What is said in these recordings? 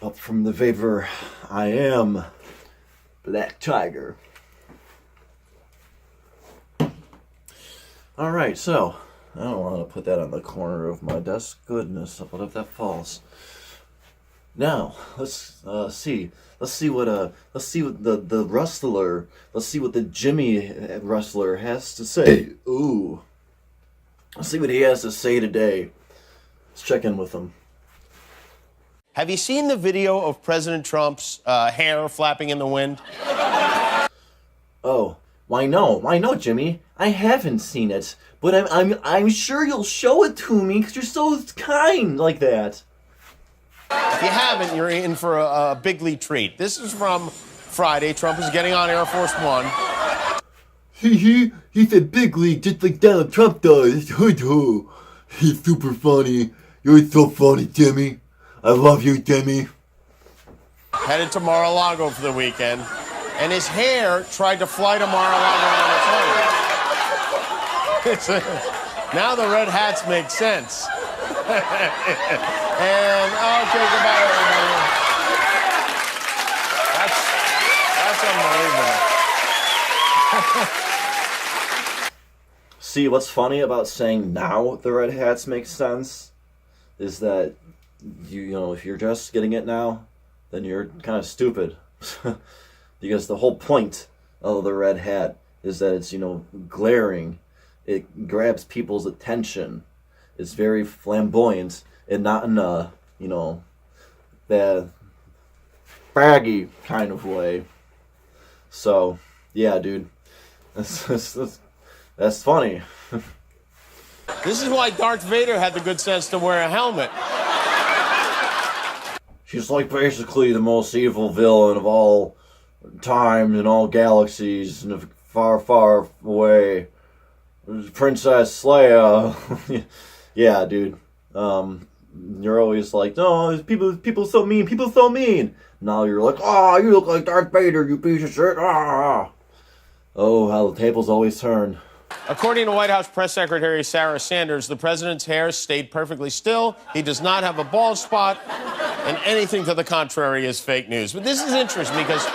Up from the vapor, I am Black Tiger. Alright, so, I don't want to put that on the corner of my desk. Goodness, what if that falls? Now, let's see. Let's see what the wrestler, let's see what the Jimmy wrestler has to say. Ooh. Let's see what he has to say today. Let's check in with him. Have you seen the video of President Trump's hair flapping in the wind? Oh, why no, Jimmy? I haven't seen it, but I'm sure you'll show it to me because you're so kind like that. If you haven't, you're in for a bigly treat. This is from Friday. Trump is getting on Air Force One. He said bigly just like Donald Trump does. He's super funny. You're so funny, Jimmy. I love you, Jimmy. Headed to Mar-a-Lago for the weekend, and his hair tried to fly to Mar-a-Lago on its own. Now the red hats make sense. And okay, goodbye, everybody. That's unbelievable. See, what's funny about saying now the red hats make sense is that you know, if you're just getting it now, then you're kind of stupid. Because the whole point of the red hat is that it's, you know, glaring. It grabs people's attention. It's very flamboyant and not in a, you know, bad, braggy kind of way. So, yeah, dude. That's funny. This is why Darth Vader had the good sense to wear a helmet. She's like basically the most evil villain of all time and all galaxies and far, far away. Princess Leia. Yeah, dude. You're always like, no, people so mean, people so mean. Now you're like, oh, you look like Darth Vader, you piece of shit. Ah. Oh, how the tables always turn. According to White House Press Secretary Sarah Sanders, the president's hair stayed perfectly still. He does not have a bald spot, and anything to the contrary is fake news. But this is interesting because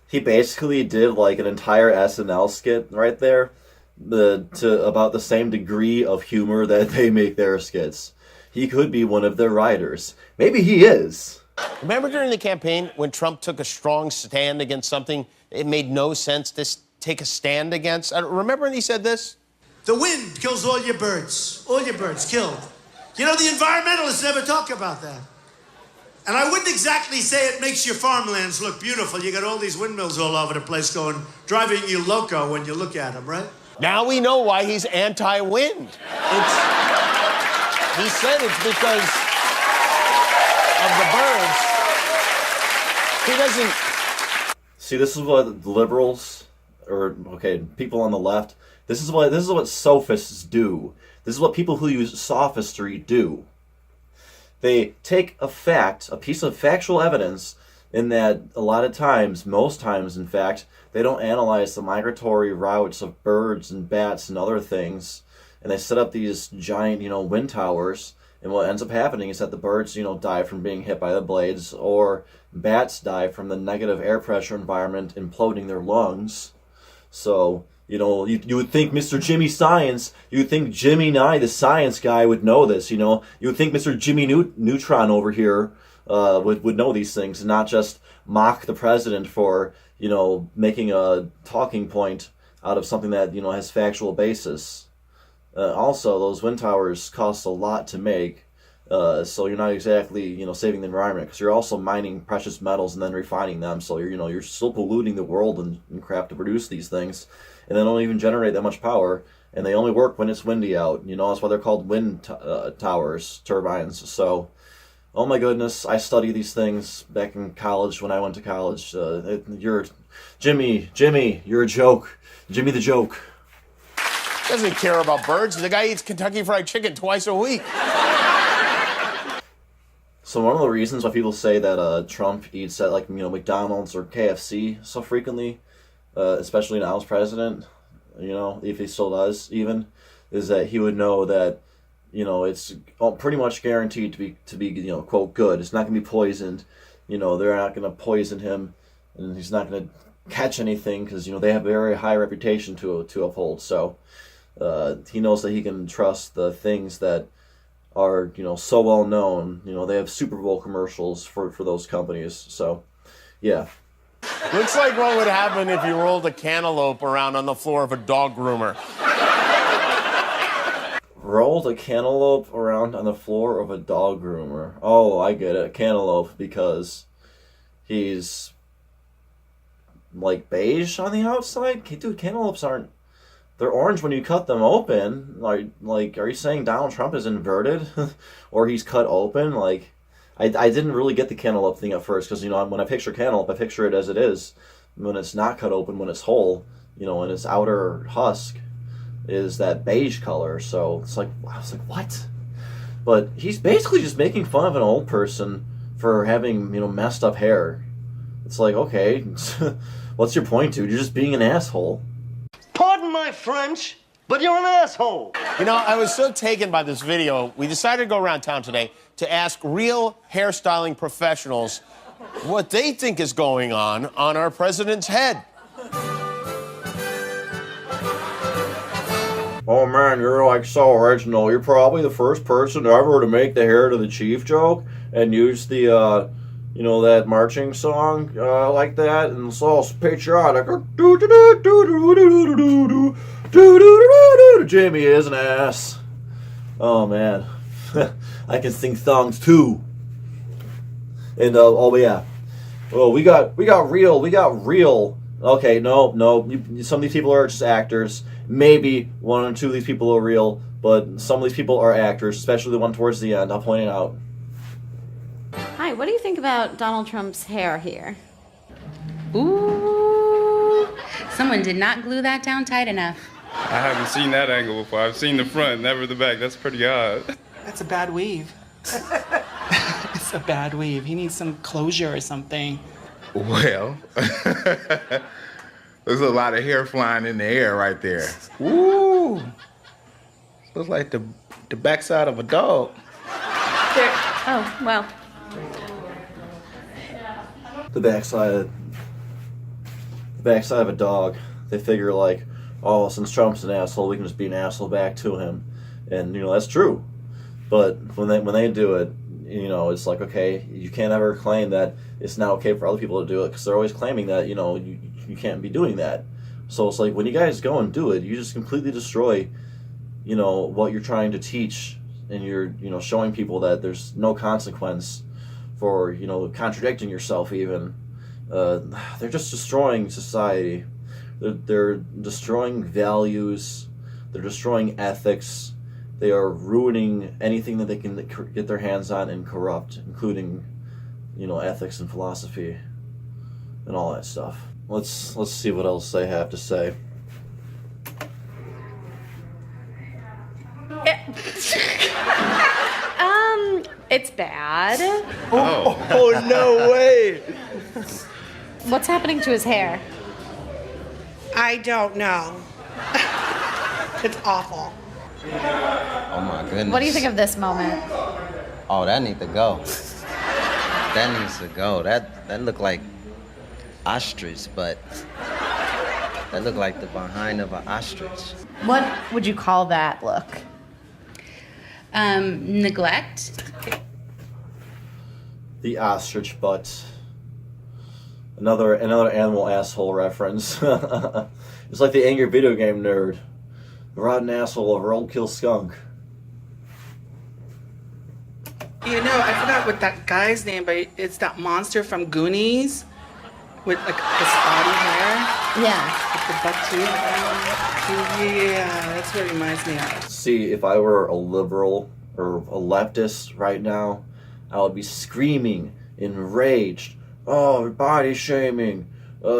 he basically did like an entire SNL skit right there, about the same degree of humor that they make their skits. He could be one of their writers. Maybe he is. Remember during the campaign when Trump took a strong stand against something it made no sense to take a stand against? Remember when he said this? The wind kills all your birds killed. You know, the environmentalists never talk about that. And I wouldn't exactly say it makes your farmlands look beautiful. You got all these windmills all over the place driving you loco when you look at them, right? Now we know why he's anti-wind. He said it's because of the birds. He doesn't... See, this is what liberals, people on the left, this is what sophists do. This is what people who use sophistry do. They take a fact, a piece of factual evidence, in that a lot of times, most times in fact, they don't analyze the migratory routes of birds and bats and other things, and they set up these giant, you know, wind towers, and what ends up happening is that the birds, you know, die from being hit by the blades, or bats die from the negative air pressure environment imploding their lungs. So, you know, you would think Mr. Jimmy Science, you would think Jimmy Nye, the science guy, would know this, you know. You would think Mr. Jimmy Neutron over here would know these things and not just mock the president for, you know, making a talking point out of something that, you know, has factual basis. Also, those wind towers cost a lot to make, so you're not exactly, you know, saving the environment, because you're also mining precious metals and then refining them, so you're still polluting the world and crap to produce these things, and they don't even generate that much power, and they only work when it's windy out. You know, that's why they're called wind towers, turbines. So, oh my goodness, I study these things back in college when I went to college. Jimmy, you're a joke. Jimmy the joke. Doesn't care about birds. The guy eats Kentucky Fried Chicken twice a week. So one of the reasons why people say that Trump eats at, like, you know, McDonald's or KFC so frequently, especially now as president, you know, if he still does even, is that he would know that, you know, it's pretty much guaranteed to be you know, quote, good. It's not going to be poisoned. you know, they're not going to poison him, and he's not going to catch anything because, you know, they have a very high reputation to uphold. So he knows that he can trust the things that are, you know, so well known. You know, they have Super Bowl commercials for those companies. So, yeah. Looks like what would happen if you rolled a cantaloupe around on the floor of a dog groomer. Rolled a cantaloupe around on the floor of a dog groomer. Oh, I get it. Cantaloupe because he's like beige on the outside. Dude, cantaloupes aren't. They're orange when you cut them open. Like, are you saying Donald Trump is inverted, or he's cut open? Like, I didn't really get the cantaloupe thing at first because, you know, when I picture cantaloupe, I picture it as it is when it's not cut open, when it's whole. You know, and its outer husk is that beige color. So it's like, I was like, what? But he's basically just making fun of an old person for having, you know, messed up hair. It's like, okay, what's your point, dude? You're just being an asshole. Pardon my French, but you're an asshole. You know, I was so taken by this video, we decided to go around town today to ask real hairstyling professionals what they think is going on our president's head. Oh man, you're like so original. You're probably the first person ever to make the hair to the chief joke and use the, you know, that marching song like that, and it's all patriotic. Jamie is an ass. Oh man, I can sing songs too. And oh yeah, well we got real. Okay, no, some of these people are just actors. Maybe one or two of these people are real, but some of these people are actors, especially the one towards the end. I'll point it out. Hi, what do you think about Donald Trump's hair here? Ooh, someone did not glue that down tight enough. I haven't seen that angle before. I've seen the front, never the back. That's pretty odd. That's a bad weave. It's a bad weave. He needs some closure or something. Well, there's a lot of hair flying in the air right there. Woo! Looks like the backside of a dog. Oh, well. The backside of a dog. They figure like, oh, since Trump's an asshole, we can just be an asshole back to him, and you know that's true. But when they do it, you know, it's like, okay, you can't ever claim that it's not okay for other people to do it because they're always claiming that, you know, you can't be doing that. So it's like when you guys go and do it, you just completely destroy, you know, what you're trying to teach, and you're, you know, showing people that there's no consequence for, you know, contradicting yourself even. They're just destroying society. They're destroying values. They're destroying ethics. They are ruining anything that they can get their hands on and corrupt, including, you know, ethics and philosophy and all that stuff. Let's see what else they have to say. It's bad. Oh, no way. What's happening to his hair? I don't know. It's awful. Oh my goodness. What do you think of this moment? Oh, that needs to go. That needs to go. That looked like ostrich, but that looked like the behind of an ostrich. What would you call that look? Neglect. The ostrich butt. Another animal asshole reference. It's like the angry video game nerd. The rotten asshole of a roadkill skunk. You know, I forgot what that guy's name, but it's that monster from Goonies with like the spotty hair. Yeah. With the buck tooth. Yeah, that's what it reminds me of. See, if I were a liberal or a leftist right now, I would be screaming, enraged. Oh, body shaming,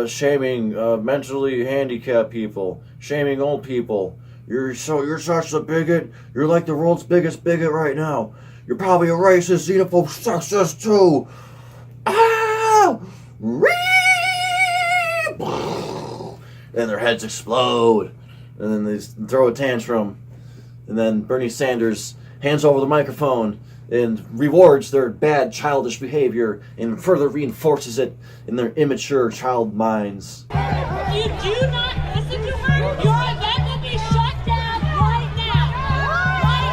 shaming mentally handicapped people, shaming old people. You're such a bigot. You're like the world's biggest bigot right now. You're probably a racist, xenophobe, sexist too. Ah! And their heads explode, and then they throw a tantrum, and then Bernie Sanders hands over the microphone and rewards their bad childish behavior and further reinforces it in their immature child minds. If you do not listen to her, your event will be shut down right now. Right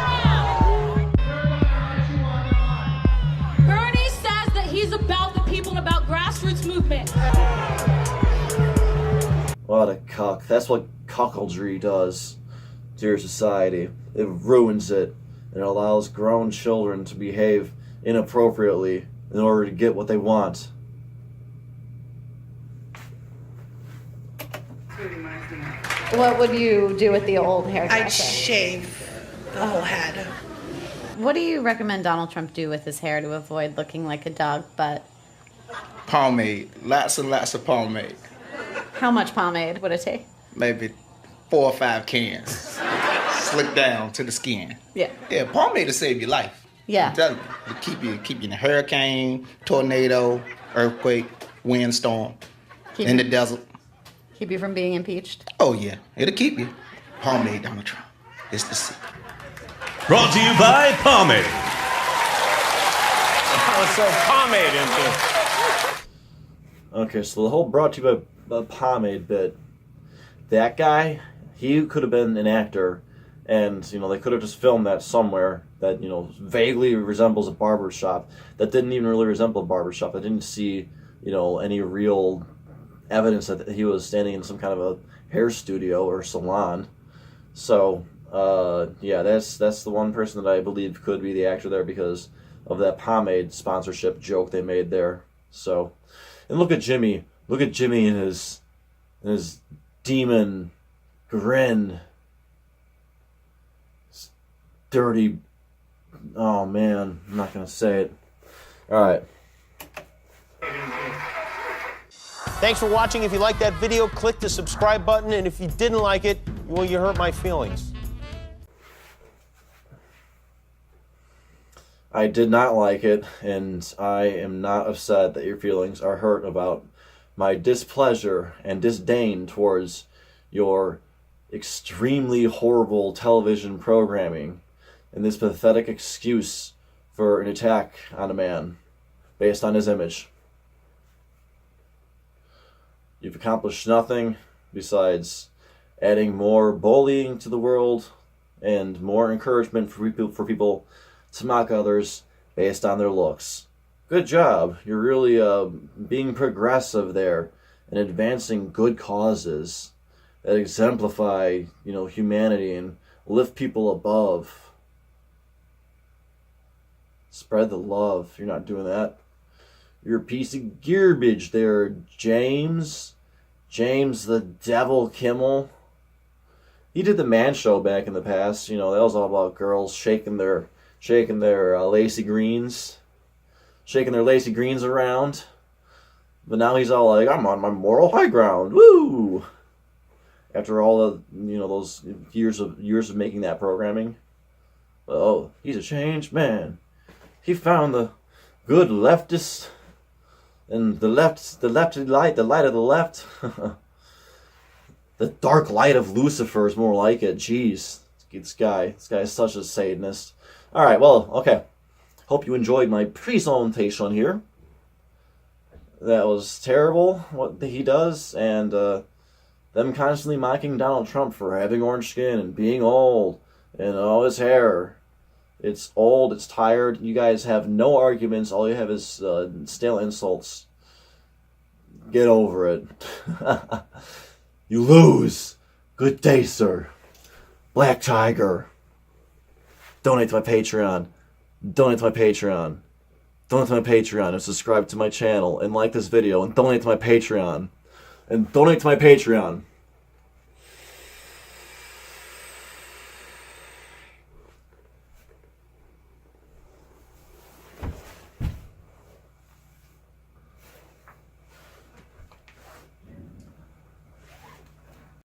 now. Bernie says that he's about the people and about grassroots movement. What a cuck. That's what cuckoldry does to your society. It ruins it. It allows grown children to behave inappropriately in order to get what they want. What would you do with the old hairdresser? I'd shave the whole head. What do you recommend Donald Trump do with his hair to avoid looking like a dog butt? Pomade. Lots and lots of pomade. How much pomade would it take? Maybe 4 or 5 cans. Slick down to the skin. Yeah. Yeah, pomade will save your life. Yeah. I'm telling you, to keep you in a hurricane, tornado, earthquake, windstorm, in the desert. Keep you from being impeached? Oh yeah, it'll keep you. Pomade, Donald Trump. It's the secret. Brought to you by Pomade. So pomade into. Okay, so the whole brought to you by pomade bit. That guy, he could have been an actor, and you know they could have just filmed that somewhere that vaguely resembles a barbershop that didn't even really resemble a barbershop. I didn't see any real evidence that he was standing in some kind of a hair studio or salon. So yeah, that's the one person that I believe could be the actor there because of that pomade sponsorship joke they made there. So, and look at Jimmy. Look at Jimmy in his demon grin. His dirty. Oh man, I'm not gonna say it. All right. Thanks for watching. If you liked that video, click the subscribe button. And if you didn't like it, well, you hurt my feelings. I did not like it, and I am not upset that your feelings are hurt about my displeasure and disdain towards your extremely horrible television programming and this pathetic excuse for an attack on a man based on his image. You've accomplished nothing besides adding more bullying to the world and more encouragement for people to mock others based on their looks. Good job. You're really being progressive there and advancing good causes that exemplify, humanity and lift people above. Spread the love. You're not doing that. You're a piece of garbage there, James. James the Devil Kimmel. He did the Man Show back in the past. That was all about girls shaking their lacy greens. Shaking their lacy greens around. But now he's all like, I'm on my moral high ground. Woo! After all the, those years of making that programming. Oh, he's a changed man. He found the good leftist and the light of the left. The dark light of Lucifer is more like it. Jeez. This guy is such a Satanist. Alright, well, okay. Hope you enjoyed my presentation here. That was terrible, what he does, and them constantly mocking Donald Trump for having orange skin and being old, and all his hair. It's old, it's tired, you guys have no arguments, all you have is stale insults. Get over it. You lose. Good day, sir. Black Tiger. Donate to my Patreon. Donate to my Patreon. Donate to my Patreon and subscribe to my channel and like this video and donate to my Patreon. And donate to my Patreon.